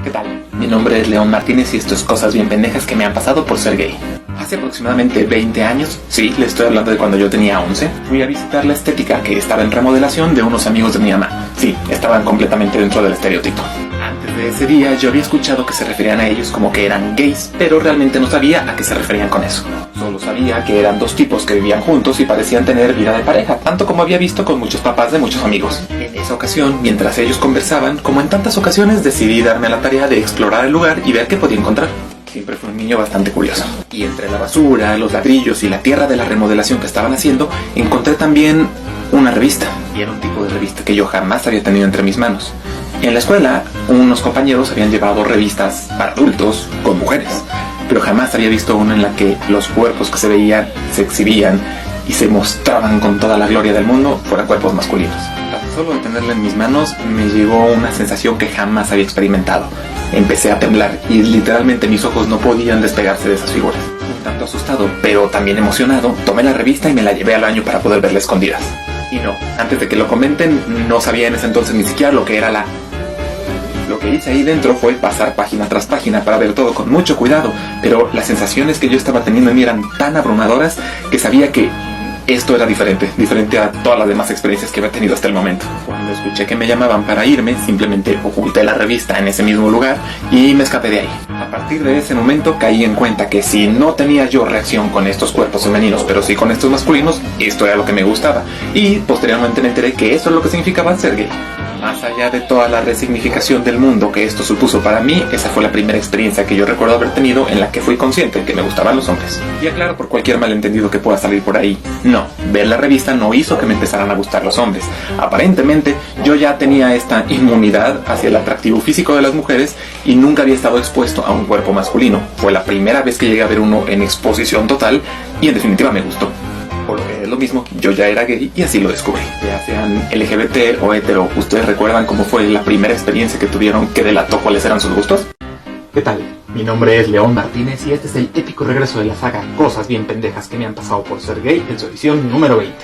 ¿Qué tal? Mi nombre es León Martínez y esto es Cosas Bien Pendejas que me han pasado por ser gay. Hace aproximadamente 20 años, sí, le estoy hablando de cuando yo tenía 11, fui a visitar la estética que estaba en remodelación de unos amigos de mi mamá. Sí, estaban completamente dentro del estereotipo. Antes de ese día yo había escuchado que se referían a ellos como que eran gays, pero realmente no sabía a qué se referían con eso. Solo sabía que eran dos tipos que vivían juntos y parecían tener vida de pareja, tanto como había visto con muchos papás de muchos amigos. En esa ocasión, mientras ellos conversaban, como en tantas ocasiones, decidí darme a la tarea de explorar el lugar y ver qué podía encontrar. Siempre fui un niño bastante curioso. Y entre la basura, los ladrillos y la tierra de la remodelación que estaban haciendo, encontré también una revista. Y era un tipo de revista que yo jamás había tenido entre mis manos. En la escuela, unos compañeros habían llevado revistas para adultos con mujeres, pero jamás había visto una en la que los cuerpos que se veían, se exhibían y se mostraban con toda la gloria del mundo fueran cuerpos masculinos. Tan solo de tenerla en mis manos me llegó una sensación que jamás había experimentado. Empecé a temblar y literalmente mis ojos no podían despegarse de esas figuras. Un tanto asustado, pero también emocionado, tomé la revista y me la llevé al baño para poder verla escondidas. Y no, antes de que lo comenten, no sabía en ese entonces ni siquiera lo que era la... Lo que hice ahí dentro fue pasar página tras página para ver todo con mucho cuidado, pero las sensaciones que yo estaba teniendo en mí eran tan abrumadoras que sabía que esto era diferente a todas las demás experiencias que había tenido hasta el momento. Cuando escuché que me llamaban para irme, simplemente oculté la revista en ese mismo lugar y me escapé de ahí. A partir de ese momento caí en cuenta que si no tenía yo reacción con estos cuerpos femeninos, pero sí con estos masculinos, esto era lo que me gustaba. Y posteriormente me enteré que eso es lo que significaba ser gay. Más allá de toda la resignificación del mundo que esto supuso para mí, esa fue la primera experiencia que yo recuerdo haber tenido en la que fui consciente de que me gustaban los hombres. Y aclaro por cualquier malentendido que pueda salir por ahí, no, ver la revista no hizo que me empezaran a gustar los hombres. Aparentemente, yo ya tenía esta inmunidad hacia el atractivo físico de las mujeres y nunca había estado expuesto a un cuerpo masculino. Fue la primera vez que llegué a ver uno en exposición total y en definitiva me gustó. Por lo que es lo mismo, yo ya era gay y así lo descubrí. Ya sean LGBT o hetero, ¿ustedes recuerdan cómo fue la primera experiencia que tuvieron que delató cuáles eran sus gustos? ¿Qué tal? Mi nombre es León Martínez y este es el épico regreso de la saga Cosas Bien Pendejas que me han pasado por ser gay en su edición número 20.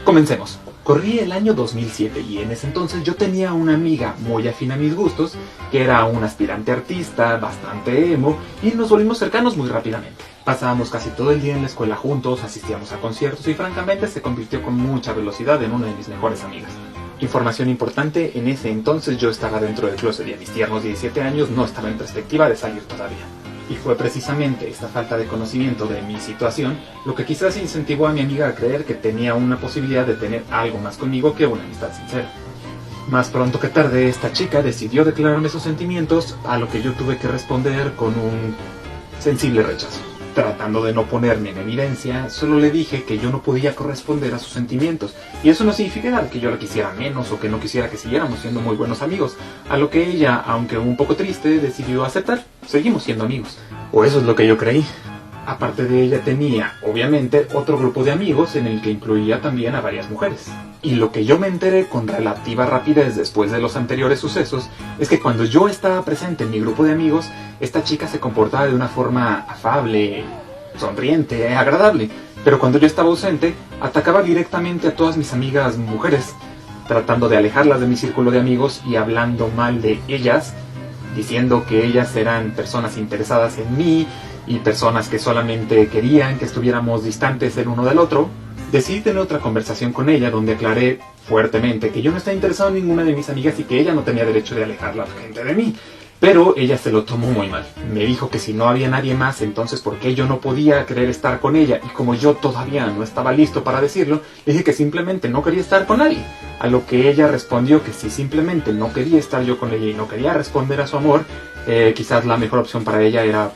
Comencemos. Corrí el año 2007 y en ese entonces yo tenía una amiga muy afín a mis gustos, que era una aspirante artista, bastante emo, y nos volvimos cercanos muy rápidamente. Pasábamos casi todo el día en la escuela juntos, asistíamos a conciertos y francamente se convirtió con mucha velocidad en una de mis mejores amigas. Información importante, en ese entonces yo estaba dentro del closet y a mis tiernos 17 años no estaba en perspectiva de salir todavía. Y fue precisamente esta falta de conocimiento de mi situación lo que quizás incentivó a mi amiga a creer que tenía una posibilidad de tener algo más conmigo que una amistad sincera. Más pronto que tarde, esta chica decidió declararme sus sentimientos, a lo que yo tuve que responder con un sensible rechazo. Tratando de no ponerme en evidencia, solo le dije que yo no podía corresponder a sus sentimientos, y eso no significaba que yo la quisiera menos o que no quisiera que siguiéramos siendo muy buenos amigos, a lo que ella, aunque un poco triste, decidió aceptar. Seguimos siendo amigos, o eso es lo que yo creí. Aparte de ella tenía, obviamente, otro grupo de amigos en el que incluía también a varias mujeres. Y lo que yo me enteré con relativa rapidez después de los anteriores sucesos es que cuando yo estaba presente en mi grupo de amigos, esta chica se comportaba de una forma afable, sonriente, agradable. Pero cuando yo estaba ausente, atacaba directamente a todas mis amigas mujeres, tratando de alejarlas de mi círculo de amigos y hablando mal de ellas, diciendo que ellas eran personas interesadas en mí y personas que solamente querían que estuviéramos distantes el uno del otro. Decidí tener otra conversación con ella donde aclaré fuertemente que yo no estaba interesado en ninguna de mis amigas y que ella no tenía derecho de alejar a la gente de mí. Pero ella se lo tomó muy mal. Me dijo que si no había nadie más, entonces ¿por qué yo no podía querer estar con ella? Y como yo todavía no estaba listo para decirlo, dije que simplemente no quería estar con nadie. A lo que ella respondió que si simplemente no quería estar yo con ella y no quería responder a su amor, quizás la mejor opción para ella era...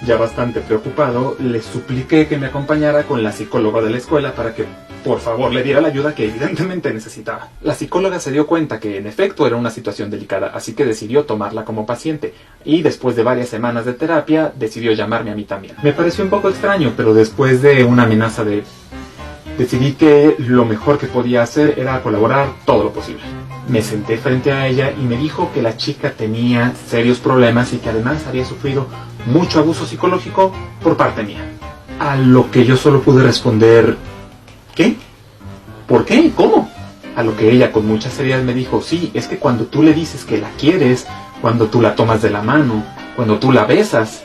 Ya bastante preocupado, le supliqué que me acompañara con la psicóloga de la escuela para que, por favor, le diera la ayuda que evidentemente necesitaba. La psicóloga se dio cuenta que en efecto era una situación delicada, así que decidió tomarla como paciente. Y después de varias semanas de terapia, decidió llamarme a mí también. Me pareció un poco extraño, pero después de una amenaza decidí que lo mejor que podía hacer era colaborar todo lo posible. Me senté frente a ella y me dijo que la chica tenía serios problemas y que además había sufrido mucho abuso psicológico por parte mía. A lo que yo solo pude responder, ¿qué? ¿Por qué? ¿Cómo? A lo que ella con mucha seriedad me dijo, sí, es que cuando tú le dices que la quieres, Cuando tú la tomas de la mano, cuando tú la besas,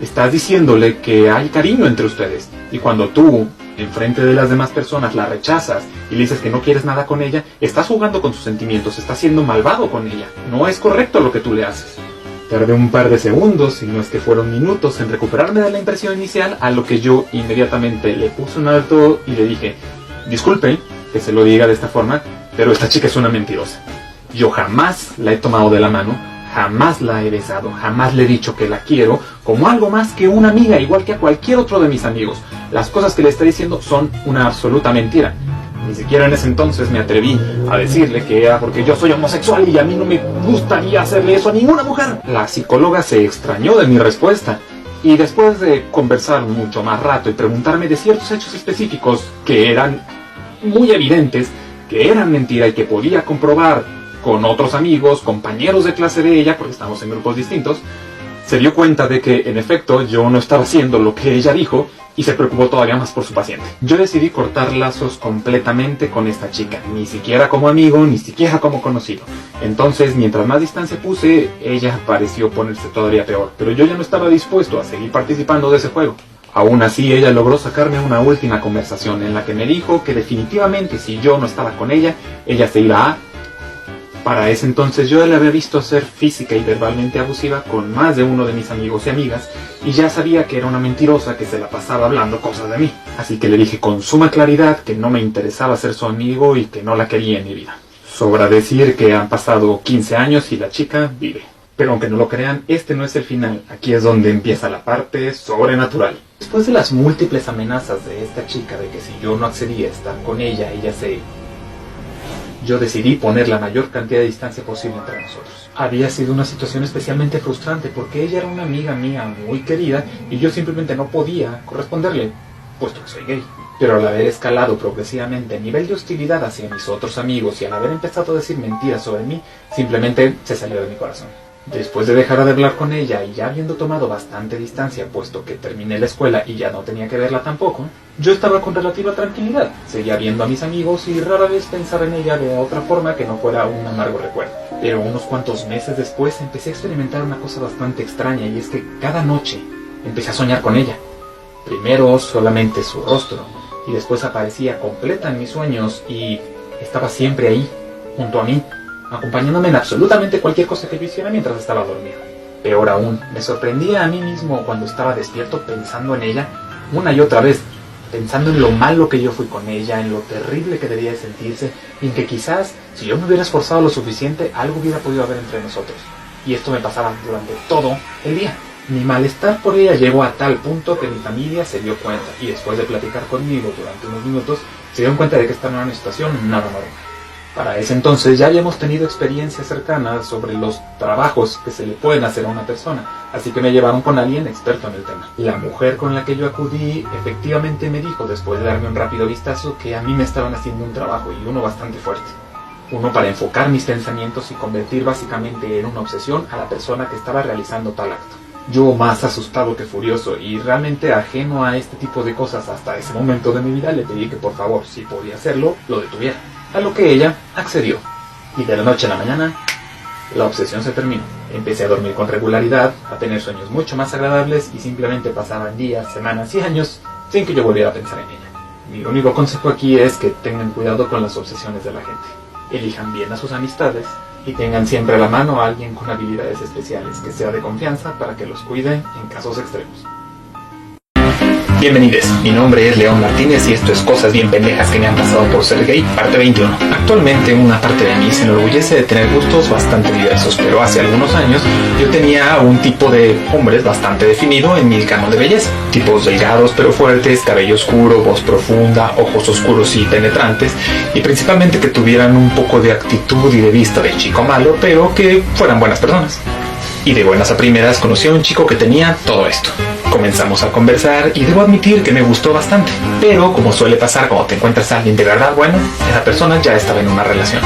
estás diciéndole que hay cariño entre ustedes. Y cuando tú, enfrente de las demás personas, la rechazas y le dices que no quieres nada con ella, estás jugando con sus sentimientos, estás siendo malvado con ella. No es correcto lo que tú le haces. Tardé un par de segundos, si no es que fueron minutos, en recuperarme de la impresión inicial, a lo que yo inmediatamente le puse un alto y le dije: disculpe que se lo diga de esta forma, pero esta chica es una mentirosa. Yo jamás la he tomado de la mano, jamás la he besado, jamás le he dicho que la quiero como algo más que una amiga, igual que a cualquier otro de mis amigos. Las cosas que le está diciendo son una absoluta mentira. Ni siquiera en ese entonces me atreví a decirle que era porque yo soy homosexual y a mí no me gustaría hacerle eso a ninguna mujer. La psicóloga se extrañó de mi respuesta y después de conversar mucho más rato y preguntarme de ciertos hechos específicos que eran muy evidentes, que eran mentira y que podía comprobar con otros amigos, compañeros de clase de ella, porque estamos en grupos distintos, se dio cuenta de que, en efecto, yo no estaba haciendo lo que ella dijo y se preocupó todavía más por su paciente. Yo decidí cortar lazos completamente con esta chica, ni siquiera como amigo, ni siquiera como conocido. Entonces, mientras más distancia puse, ella pareció ponerse todavía peor, pero yo ya no estaba dispuesto a seguir participando de ese juego. Aún así, ella logró sacarme una última conversación en la que me dijo que definitivamente si yo no estaba con ella, ella se iba a... Para ese entonces yo la había visto ser física y verbalmente abusiva con más de uno de mis amigos y amigas y ya sabía que era una mentirosa que se la pasaba hablando cosas de mí. Así que le dije con suma claridad que no me interesaba ser su amigo y que no la quería en mi vida. Sobra decir que han pasado 15 años y la chica vive. Pero aunque no lo crean, este no es el final. Aquí es donde empieza la parte sobrenatural. Después de las múltiples amenazas de esta chica de que si yo no accedía a estar con ella, yo decidí poner la mayor cantidad de distancia posible entre nosotros. Había sido una situación especialmente frustrante porque ella era una amiga mía muy querida y yo simplemente no podía corresponderle, puesto que soy gay. Pero al haber escalado progresivamente el nivel de hostilidad hacia mis otros amigos y al haber empezado a decir mentiras sobre mí, simplemente se salió de mi corazón. Después de dejar de hablar con ella y ya habiendo tomado bastante distancia, puesto que terminé la escuela y ya no tenía que verla tampoco, yo estaba con relativa tranquilidad. Seguía viendo a mis amigos y rara vez pensaba en ella de otra forma que no fuera un amargo recuerdo. Pero unos cuantos meses después empecé a experimentar una cosa bastante extraña y es que cada noche empecé a soñar con ella. Primero solamente su rostro y después aparecía completa en mis sueños y estaba siempre ahí, junto a mí, acompañándome en absolutamente cualquier cosa que yo hiciera mientras estaba dormido. Peor aún, me sorprendía a mí mismo cuando estaba despierto pensando en ella una y otra vez, pensando en lo malo que yo fui con ella, en lo terrible que debía de sentirse, y en que quizás, si yo me hubiera esforzado lo suficiente, algo hubiera podido haber entre nosotros. Y esto me pasaba durante todo el día. Mi malestar por ella llegó a tal punto que mi familia se dio cuenta, y después de platicar conmigo durante unos minutos, se dieron cuenta de que esta no era una situación nada normal. Para ese entonces ya habíamos tenido experiencias cercanas sobre los trabajos que se le pueden hacer a una persona, así que me llevaron con alguien experto en el tema. La mujer con la que yo acudí efectivamente me dijo, después de darme un rápido vistazo, que a mí me estaban haciendo un trabajo y uno bastante fuerte. Uno para enfocar mis pensamientos y convertir básicamente en una obsesión a la persona que estaba realizando tal acto. Yo, más asustado que furioso y realmente ajeno a este tipo de cosas hasta ese momento de mi vida, le pedí que por favor, si podía hacerlo, lo detuviera. A lo que ella accedió. Y de la noche a la mañana, la obsesión se terminó. Empecé a dormir con regularidad, a tener sueños mucho más agradables y simplemente pasaban días, semanas y años sin que yo volviera a pensar en ella. Mi único consejo aquí es que tengan cuidado con las obsesiones de la gente. Elijan bien a sus amistades y tengan siempre a la mano a alguien con habilidades especiales que sea de confianza para que los cuide en casos extremos. Bienvenidos, mi nombre es León Martínez y esto es Cosas Bien Pendejas que me han pasado por ser gay, parte 21. Actualmente una parte de mí se enorgullece de tener gustos bastante diversos, pero hace algunos años yo tenía un tipo de hombres bastante definido en mi canon de belleza. Tipos delgados pero fuertes, cabello oscuro, voz profunda, ojos oscuros y penetrantes, y principalmente que tuvieran un poco de actitud y de vista de chico malo, pero que fueran buenas personas. Y de buenas a primeras conocí a un chico que tenía todo esto. Comenzamos a conversar y debo admitir que me gustó bastante. Pero como suele pasar cuando te encuentras a alguien de verdad bueno, esa persona ya estaba en una relación.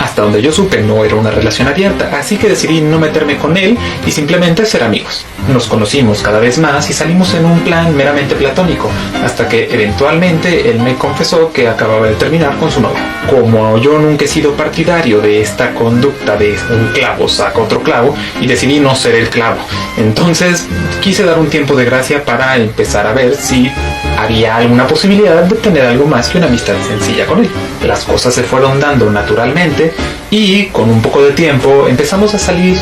Hasta donde yo supe no era una relación abierta, así que decidí no meterme con él y simplemente ser amigos. Nos conocimos cada vez más y salimos en un plan meramente platónico, hasta que eventualmente él me confesó que acababa de terminar con su novia. Como yo nunca he sido partidario de esta conducta de un clavo saca otro clavo, y decidí no ser el clavo, entonces quise dar un tiempo de gracia para empezar a ver si había alguna posibilidad de tener algo más que una amistad sencilla con él. Las cosas se fueron dando naturalmente y con un poco de tiempo empezamos a salir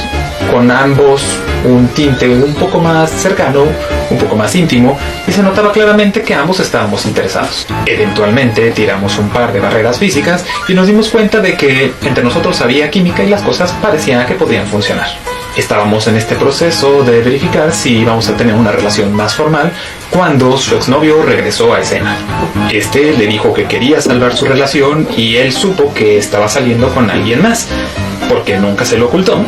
con ambos un tinte un poco más cercano, un poco más íntimo, y se notaba claramente que ambos estábamos interesados. Eventualmente tiramos un par de barreras físicas y nos dimos cuenta de que entre nosotros había química y las cosas parecían que podían funcionar. Estábamos en este proceso de verificar si íbamos a tener una relación más formal cuando su exnovio regresó a escena. Este le dijo que quería salvar su relación y él supo que estaba saliendo con alguien más, porque nunca se lo ocultó,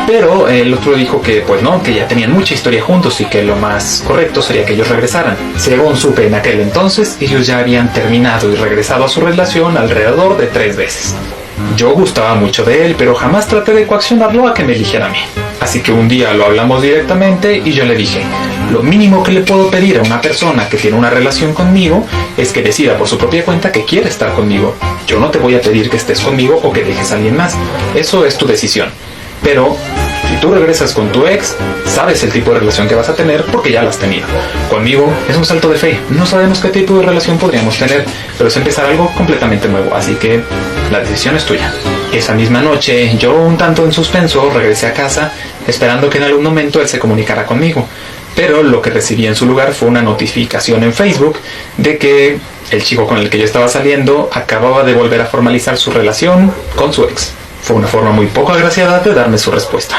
pero el otro dijo que pues no, que ya tenían mucha historia juntos y que lo más correcto sería que ellos regresaran. Según supe en aquel entonces, ellos ya habían terminado y regresado a su relación alrededor de 3 veces. Yo gustaba mucho de él, pero jamás traté de coaccionarlo a que me eligiera a mí. Así que un día lo hablamos directamente y yo le dije, lo mínimo que le puedo pedir a una persona que tiene una relación conmigo es que decida por su propia cuenta que quiere estar conmigo. Yo no te voy a pedir que estés conmigo o que dejes a alguien más. Eso es tu decisión. Pero si tú regresas con tu ex, sabes el tipo de relación que vas a tener porque ya la has tenido. Conmigo es un salto de fe. No sabemos qué tipo de relación podríamos tener, pero es empezar algo completamente nuevo, así que la decisión es tuya. Esa misma noche, yo un tanto en suspenso regresé a casa, esperando que en algún momento él se comunicara conmigo. Pero lo que recibí en su lugar fue una notificación en Facebook de que el chico con el que yo estaba saliendo acababa de volver a formalizar su relación con su ex. Fue una forma muy poco agraciada de darme su respuesta.